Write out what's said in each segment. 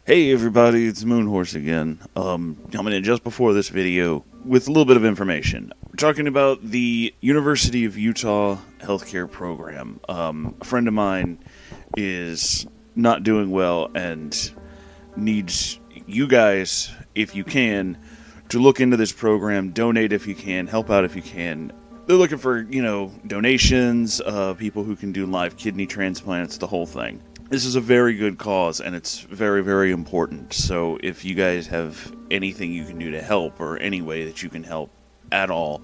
Hey everybody, it's Moonhorse again. Coming in just before this video with a little bit of information. We're talking about the University of Utah healthcare program. A friend of mine is not doing well and needs you guys, if you can, to look into this program, donate if you can, help out if you can. They're looking for, donations, people who can do live kidney transplants, the whole thing. This is a very good cause, and it's very, very important. So if you guys have anything you can do to help, or any way that you can help at all,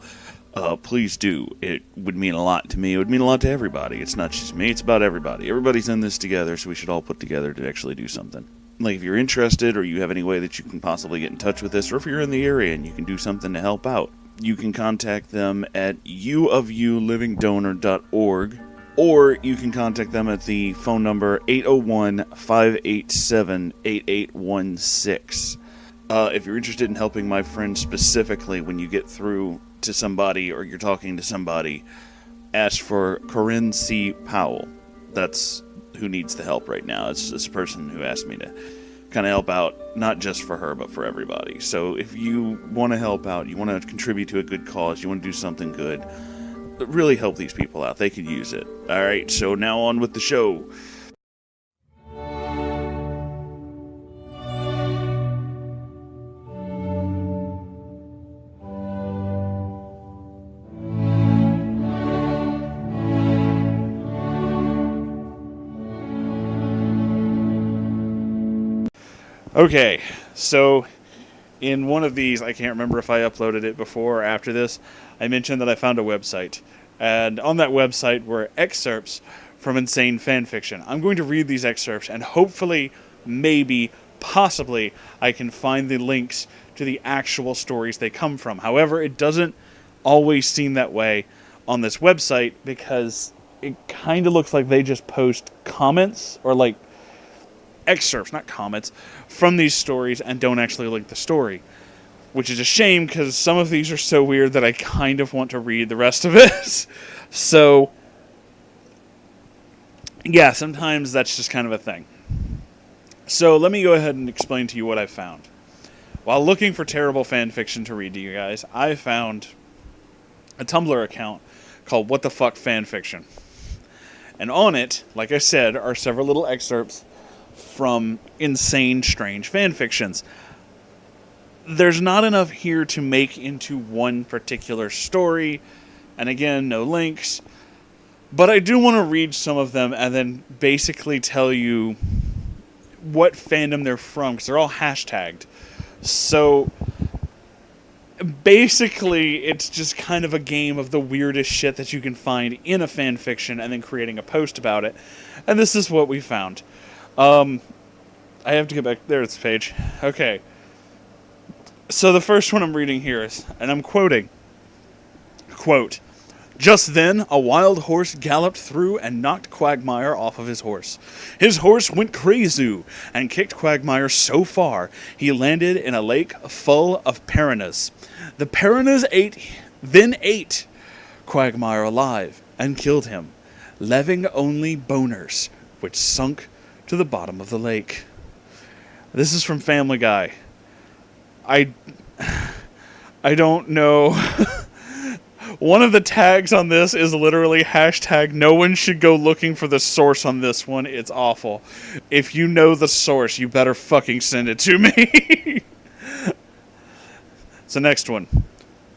please do. It would mean a lot to me. It would mean a lot to everybody. It's not just me. It's about everybody. Everybody's in this together, so we should all put together to actually do something. Like, if you're interested, or you have any way that you can possibly get in touch with this, or if you're in the area and you can do something to help out, you can contact them at uofulivingdonor.org. Or you can contact them at the phone number 801-587-8816. If you're interested in helping my friend specifically, when you get through to somebody or you're talking to somebody, ask for Corinne C. Powell. That's who needs the help right now. It's this person who asked me to kind of help out, not just for her, but for everybody. So if you want to help out, you want to contribute to a good cause, you want to do something good, really help these people out. They could use it. Alright, so now on with the show. Okay, so in one of these, I can't remember if I uploaded it before or after this, I mentioned that I found a website. And on that website were excerpts from insane fanfiction. I'm going to read these excerpts, and hopefully, maybe, possibly, I can find the links to the actual stories they come from. However, it doesn't always seem that way on this website, because it kind of looks like they just post comments, or like excerpts, not comments, from these stories and don't actually link the story. Which is a shame, because some of these are so weird that I kind of want to read the rest of it. So, yeah, sometimes that's just kind of a thing. So, let me go ahead and explain to you what I found. While looking for terrible fan fiction to read to you guys, I found a Tumblr account called What the Fuck Fanfiction. And on it, like I said, are several little excerpts from insane, strange fanfictions. There's not enough here to make into one particular story, and again, no links, but I do want to read some of them and then basically tell you what fandom they're from, because they're all hashtagged. So, basically, it's just kind of a game of the weirdest shit that you can find in a fanfiction and then creating a post about it, and this is what we found. I have to get back, there's the page. Okay. So the first one I'm reading here is, and I'm quoting, quote, "Just then, a wild horse galloped through and knocked Quagmire off of his horse. His horse went crazy and kicked Quagmire so far he landed in a lake full of piranhas. The piranhas then ate Quagmire alive and killed him, leaving only boners, which sunk to the bottom of the lake." This is from Family Guy. I don't know. One of the tags on this is literally hashtag no one should go looking for the source on this one. It's awful. If you know the source, you better fucking send it to me. So next one.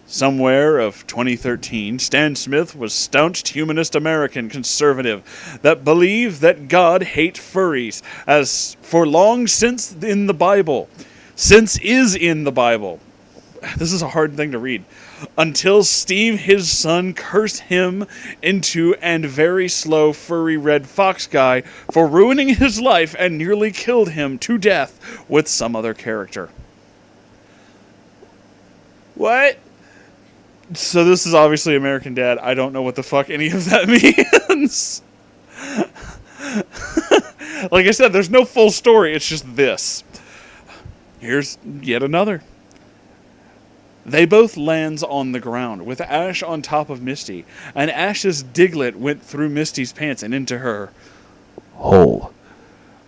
Somewhere of 2013, Stan Smith was staunch humanist American conservative that believed that God hate furries, as for long since in the Bible. Since is in the Bible. This is a hard thing to read. Until Steve, his son, cursed him into and very slow furry red fox guy for ruining his life and nearly killed him to death with some other character. What? So this is obviously American Dad. I don't know what the fuck any of that means. Like I said, there's no full story. It's just this. Here's yet another. They both lands on the ground, with Ash on top of Misty, and Ash's Diglett went through Misty's pants and into her hole.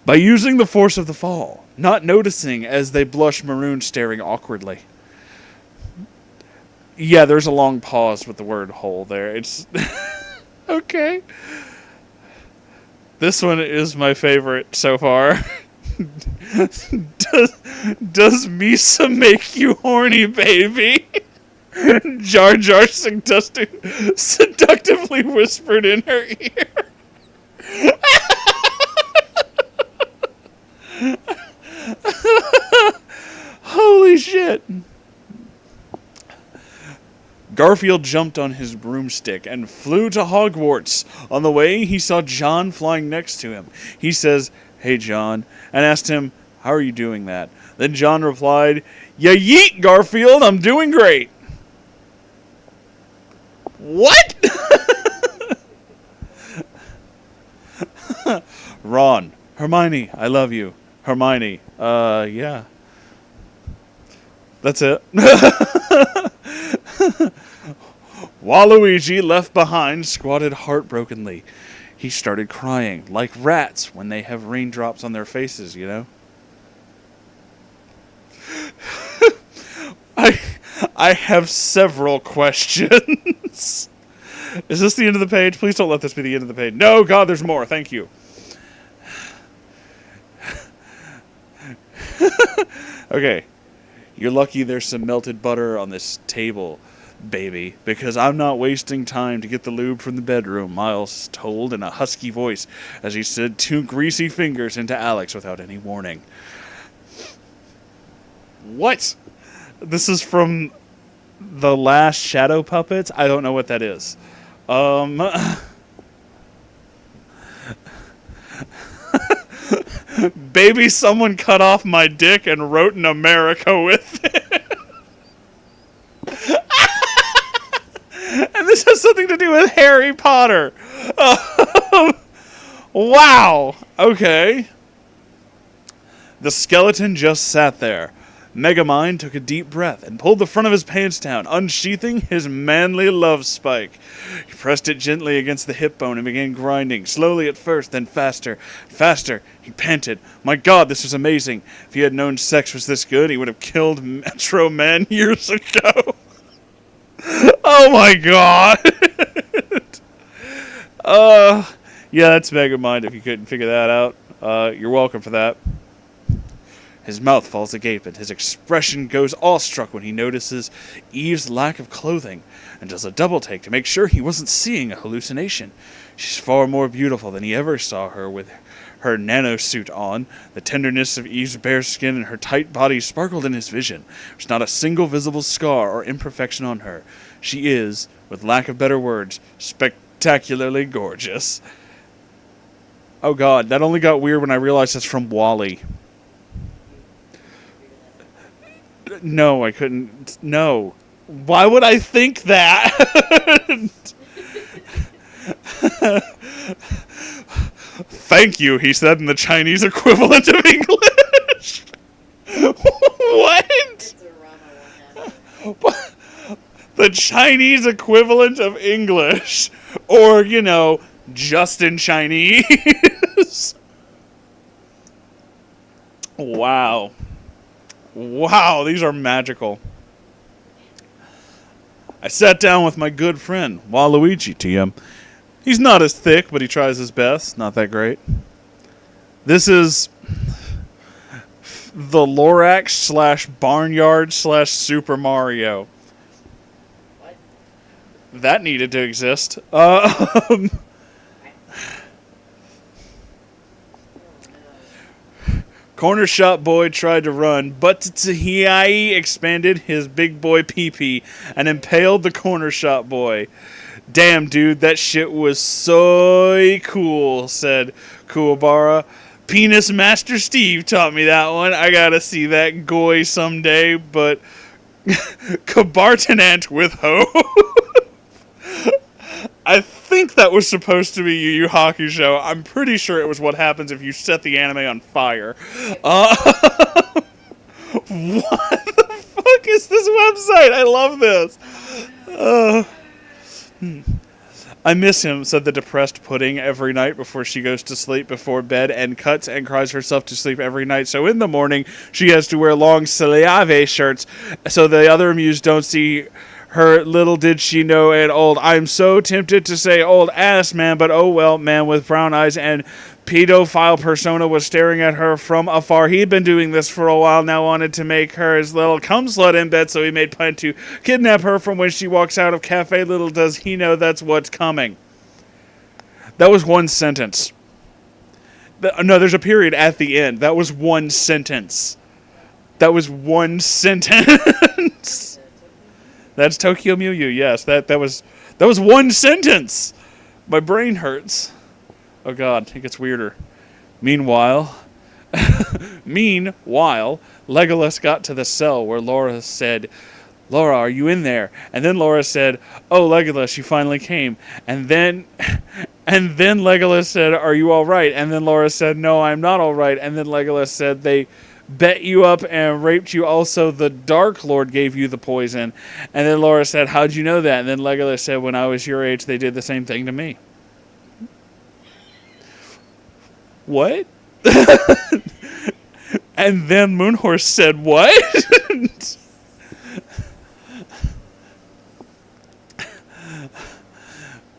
by using the force of the fall, not noticing as they blush maroon, staring awkwardly. Yeah, there's a long pause with the word hole there. It's okay. This one is my favorite so far. Does Misa make you horny, baby? Jar Jar seductively whispered in her ear. Holy shit. Garfield jumped on his broomstick and flew to Hogwarts. On the way, he saw John flying next to him. He says, "Hey, John," and asked him, "How are you doing that?" Then John replied, "Ya yeet, Garfield, I'm doing great." What? Ron, Hermione, I love you. Hermione, yeah. That's it. Waluigi, left behind, squatted heartbrokenly. He started crying, like rats when they have raindrops on their faces, you know? I have several questions. Is this the end of the page? Please don't let this be the end of the page. No, God, there's more. Thank you. Okay. You're lucky there's some melted butter on this table, baby, because I'm not wasting time to get the lube from the bedroom, Miles told in a husky voice as he slid 2 greasy fingers into Alex without any warning. What? This is from The Last Shadow Puppets? I don't know what that is. Baby, someone cut off my dick and wrote in America with it. And this has something to do with Harry Potter. Wow. Okay. The skeleton just sat there. Megamind took a deep breath and pulled the front of his pants down, unsheathing his manly love spike. He pressed it gently against the hip bone and began grinding, slowly at first, then faster. Faster. He panted. My God, this was amazing. If he had known sex was this good, he would have killed Metro Men years ago. Oh my God. Yeah, that's Megamind if you couldn't figure that out. You're welcome for that. His mouth falls agape, and his expression goes awestruck when he notices Eve's lack of clothing, and does a double take to make sure he wasn't seeing a hallucination. She's far more beautiful than he ever saw her with her nanosuit on. The tenderness of Eve's bare skin and her tight body sparkled in his vision. There's not a single visible scar or imperfection on her. She is, with lack of better words, spectacularly gorgeous. Oh God, that only got weird when I realized it's from WALL-E. No, I couldn't. No. Why would I think that? Thank you, he said in the Chinese equivalent of English. What? The Chinese equivalent of English. Or, you know, just in Chinese. Wow. Wow, these are magical. I sat down with my good friend, Waluigi, TM. He's not as thick, but he tries his best. Not that great. This is the Lorax / Barnyard / Super Mario. What? That needed to exist. Corner shop boy tried to run, but Hiai expanded his big boy pee-pee and impaled the corner shop boy. Damn, dude, that shit was so cool, said Kuwabara. Penis Master Steve taught me that one. I gotta see that goy someday, but Kabartinant with hope. I think that was supposed to be Yu Yu Hakusho. I'm pretty sure it was what happens if you set the anime on fire. What the fuck is this website? I love this. I miss him, said the depressed pudding every night before she goes to sleep before bed and cuts and cries herself to sleep every night. So in the morning, she has to wear long Saliave shirts so the other amused don't see her. Little did she know an old, I'm so tempted to say old ass man, but oh well, man with brown eyes and pedophile persona was staring at her from afar. He'd been doing this for a while now, wanted to make her his little cum slut in bed, so he made plan to kidnap her from when she walks out of cafe. Little does he know that's what's coming. That was one sentence. No, there's a period at the end. That was one sentence. That was one sentence. That's Tokyo Mew, yes. That was one sentence. My brain hurts. Oh god, it gets weirder. Meanwhile, Legolas got to the cell where Laura said, Laura, are you in there? And then Laura said, oh, Legolas, you finally came. And then Legolas said, are you all right? And then Laura said, no, I'm not all right. And then Legolas said, they bet you up and raped you. Also, the Dark Lord gave you the poison. And then Laura said, how'd you know that? And then Legolas said, when I was your age, they did the same thing to me. What? And then Moonhorse said, what?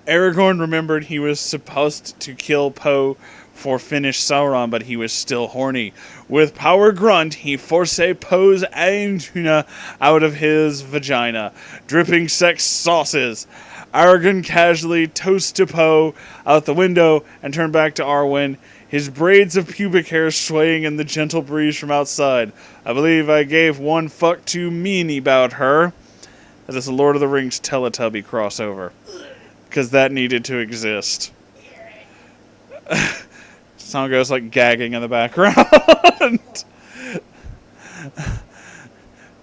Aragorn remembered he was supposed to kill Poe for finish Sauron, but he was still horny. With power grunt, he forced Poe's angina out of his vagina, dripping sex sauces. Aragorn casually toasted Poe out the window and turned back to Arwen, his braids of pubic hair swaying in the gentle breeze from outside. I believe I gave one fuck too meany about her. That is a Lord of the Rings Teletubby crossover. Because that needed to exist. Sound goes like gagging in the background.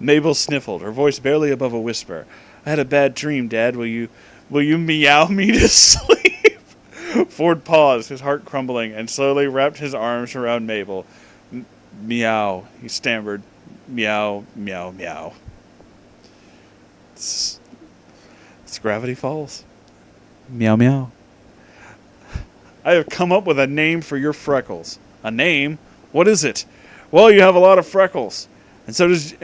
Mabel sniffled, her voice barely above a whisper. I had a bad dream, Dad. Will you meow me to sleep? Ford paused, his heart crumbling, and slowly wrapped his arms around Mabel. Meow, he stammered. Meow, meow, meow. It's Gravity Falls. Meow, meow. I have come up with a name for your freckles. A name? What is it? Well, you have a lot of freckles. And so does...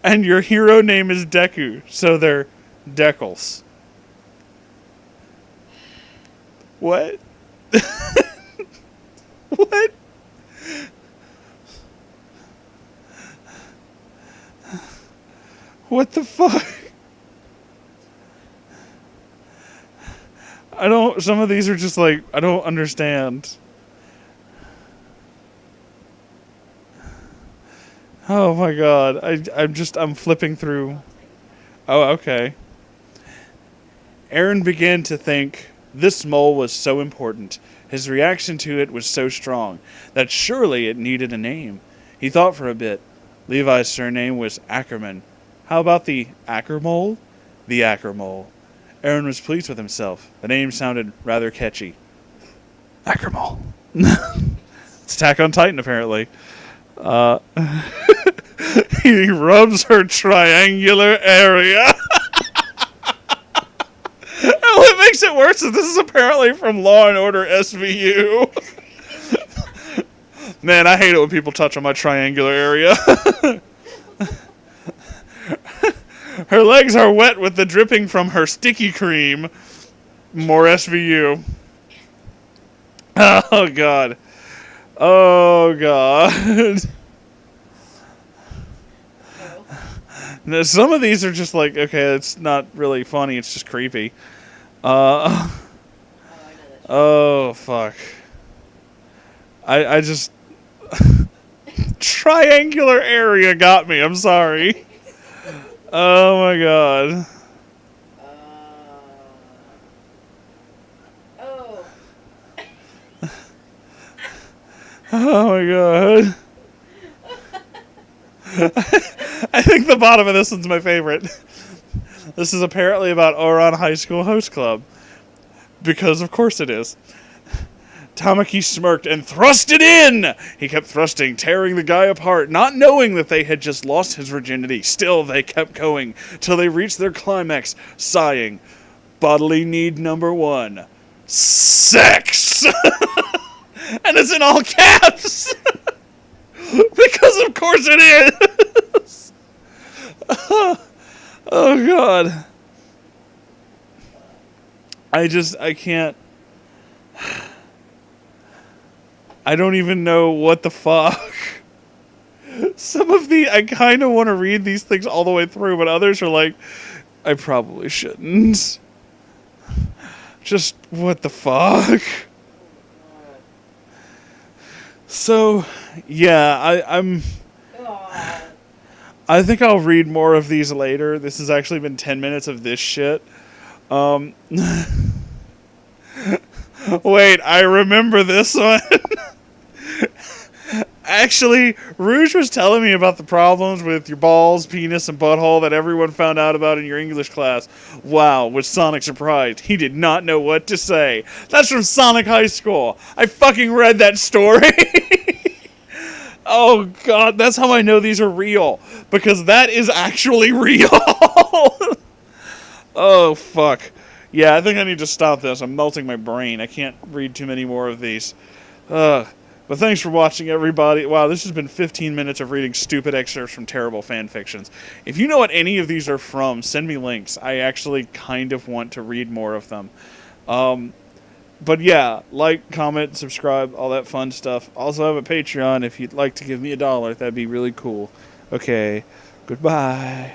And your hero name is Deku, so they're Deckles. What? What? What the fuck? Some of these are just like, I don't understand. Oh my god, I'm flipping through. Oh, okay. Aaron began to think this mole was so important. His reaction to it was so strong that surely it needed a name. He thought for a bit. Levi's surname was Ackerman. How about the Ackermole? The Ackermole. Aaron was pleased with himself. The name sounded rather catchy. Ackermole. It's Attack on Titan, apparently. He rubs her triangular area. And what makes it worse is this is apparently from Law and Order SVU. Man, I hate it when people touch on my triangular area. Her legs are wet with the dripping from her sticky cream. More SVU. Oh, God. Oh, God. Now, some of these are just like, okay, it's not really funny. It's just creepy. Oh, fuck. I just... Triangular area got me. I'm sorry. Oh, my God. Oh, my God. I think the bottom of this one's my favorite. This is apparently about Oran High School Host Club. Because of course it is. Tamaki smirked and thrust it in! He kept thrusting, tearing the guy apart, not knowing that they had just lost his virginity. Still, they kept going, till they reached their climax, sighing. Bodily need number 1. Sex! And it's in all caps! Because of course it is! Oh god. I can't. I don't even know what the fuck. Some of I kind of want to read these things all the way through, but others are like, I probably shouldn't. Just, what the fuck? So, yeah, I think I'll read more of these later. This has actually been 10 minutes of this shit. Wait, I remember this one. Actually, Rouge was telling me about the problems with your balls, penis, and butthole that everyone found out about in your English class. Wow, was Sonic surprised. He did not know what to say. That's from Sonic High School. I fucking read that story. Oh, God, that's how I know these are real. Because that is actually real. Oh, fuck. Yeah, I think I need to stop this. I'm melting my brain. I can't read too many more of these. Ugh. But thanks for watching, everybody. Wow, this has been 15 minutes of reading stupid excerpts from terrible fan fictions. If you know what any of these are from, send me links. I actually kind of want to read more of them. But yeah, like, comment, subscribe, all that fun stuff. Also have a Patreon if you'd like to give me $1. That'd be really cool. Okay, goodbye.